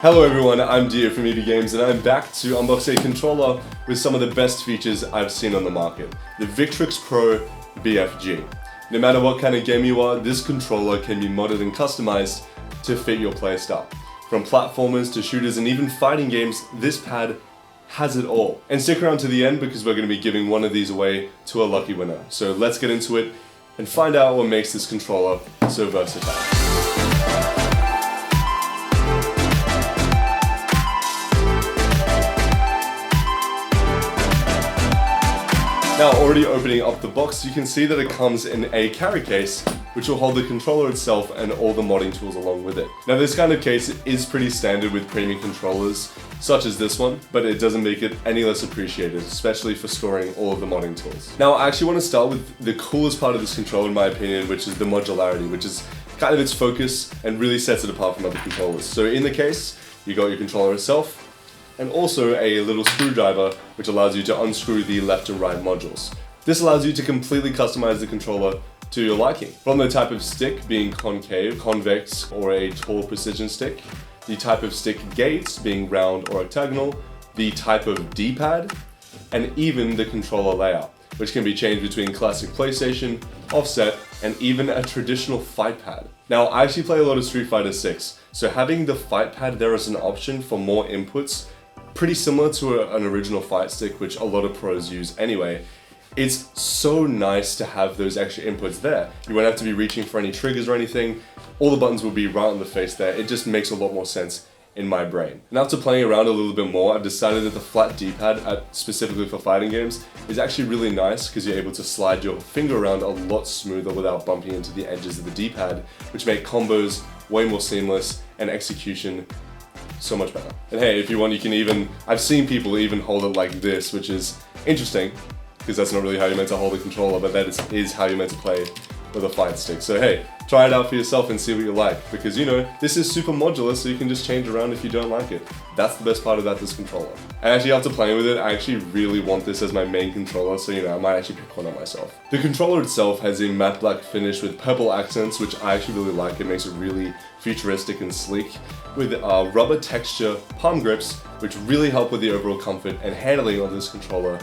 Hello everyone, I'm Dio from EB Games and I'm back to unbox a controller with some of the best features I've seen on the market, the Victrix Pro BFG. No matter what kind of game you are, this controller can be modded and customized to fit your playstyle. From platformers to shooters and even fighting games, this pad has it all. And stick around to the end because we're going to be giving one of these away to a lucky winner. So let's get into it and find out what makes this controller so versatile. Now, already opening up the box, you can see that it comes in a carry case, which will hold the controller itself and all the modding tools along with it. Now, this kind of case is pretty standard with premium controllers, such as this one, but it doesn't make it any less appreciated, especially for storing all of the modding tools. Now, I actually want to start with the coolest part of this controller, in my opinion, which is the modularity, which is kind of its focus and really sets it apart from other controllers. So in the case, you got your controller itself, and also a little screwdriver which allows you to unscrew the left and right modules. This allows you to completely customize the controller to your liking. From the type of stick being concave, convex, or a tall precision stick, the type of stick gates being round or octagonal, the type of D-pad, and even the controller layout, which can be changed between classic PlayStation, offset, and even a traditional fight pad. Now, I actually play a lot of Street Fighter 6, so having the fight pad there as an option for more inputs, pretty similar to an original fight stick, which a lot of pros use anyway. It's so nice to have those extra inputs there. You won't have to be reaching for any triggers or anything. All the buttons will be right on the face there. It just makes a lot more sense in my brain. And after playing around a little bit more, I've decided that the flat D-pad, specifically for fighting games, is actually really nice because you're able to slide your finger around a lot smoother without bumping into the edges of the D-pad, which make combos way more seamless and execution so much better. And hey, if you want, you can even, I've seen people even hold it like this, which is interesting because that's not really how you're meant to hold a controller, but that is how you're meant to play with a fight stick. So hey, try it out for yourself and see what you like, because you know, this is super modular, so you can just change around if you don't like it. That's the best part about this controller. And actually, after playing with it, I actually really want this as my main controller, so you know, I might actually pick one up myself. The controller itself has a matte black finish with purple accents, which I actually really like. It makes it really futuristic and sleek, with rubber texture palm grips, which really help with the overall comfort and handling of this controller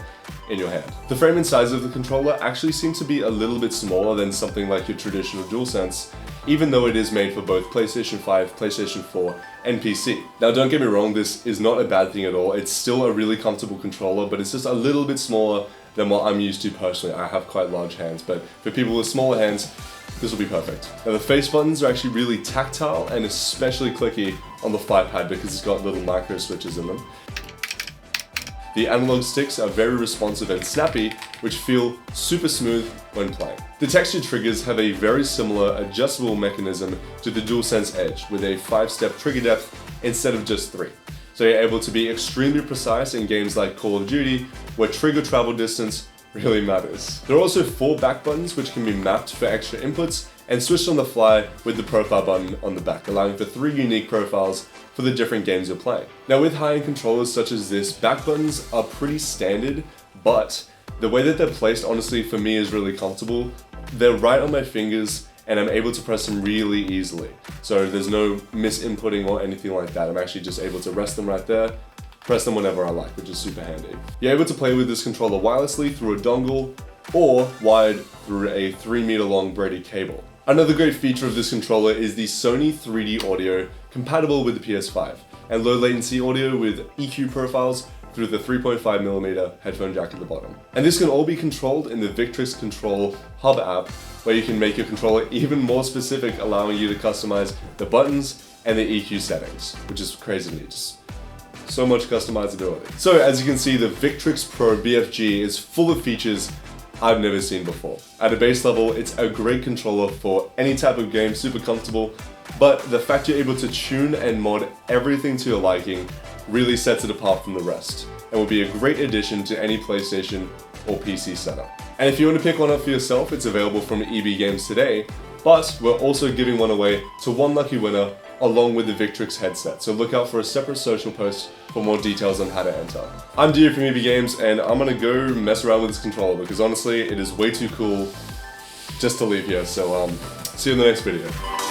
in your hand. The frame and size of the controller actually seems to be a little bit smaller than something like your traditional DualSense, even though it is made for both PlayStation 5, PlayStation 4, and PC. Now, don't get me wrong, this is not a bad thing at all. It's still a really comfortable controller, but it's just a little bit smaller than what I'm used to personally. I have quite large hands, but for people with smaller hands, this will be perfect. Now, the face buttons are actually really tactile and especially clicky on the fight pad because it's got little micro switches in them. The analog sticks are very responsive and snappy, which feel super smooth when playing. The textured triggers have a very similar adjustable mechanism to the DualSense Edge, with a 5-step trigger depth instead of just 3. So you're able to be extremely precise in games like Call of Duty, where trigger travel distance really matters. There are also 4 back buttons which can be mapped for extra inputs and switched on the fly with the profile button on the back, allowing for 3 unique profiles for the different games you're playing. Now, with high-end controllers such as this, back buttons are pretty standard, but the way that they're placed, honestly, for me is really comfortable. They're right on my fingers and I'm able to press them really easily. So there's no misinputting or anything like that. I'm actually just able to rest them right there, press them whenever I like, which is super handy. You're able to play with this controller wirelessly through a dongle or wired through a 3-meter long braided cable. Another great feature of this controller is the Sony 3D audio compatible with the PS5 and low latency audio with EQ profiles through the 3.5mm headphone jack at the bottom. And this can all be controlled in the Victrix Control Hub app, where you can make your controller even more specific, allowing you to customize the buttons and the EQ settings, which is crazy to me. Just so much customizability. So as you can see, the Victrix Pro BFG is full of features I've never seen before. At a base level, it's a great controller for any type of game, super comfortable, but the fact you're able to tune and mod everything to your liking really sets it apart from the rest, and will be a great addition to any PlayStation or PC setup. And if you want to pick one up for yourself, it's available from EB Games today, but we're also giving one away to one lucky winner along with the Victrix headset, so look out for a separate social post for more details on how to enter. I'm Dio from EB Games, and I'm gonna go mess around with this controller because honestly, it is way too cool just to leave here, so see you in the next video.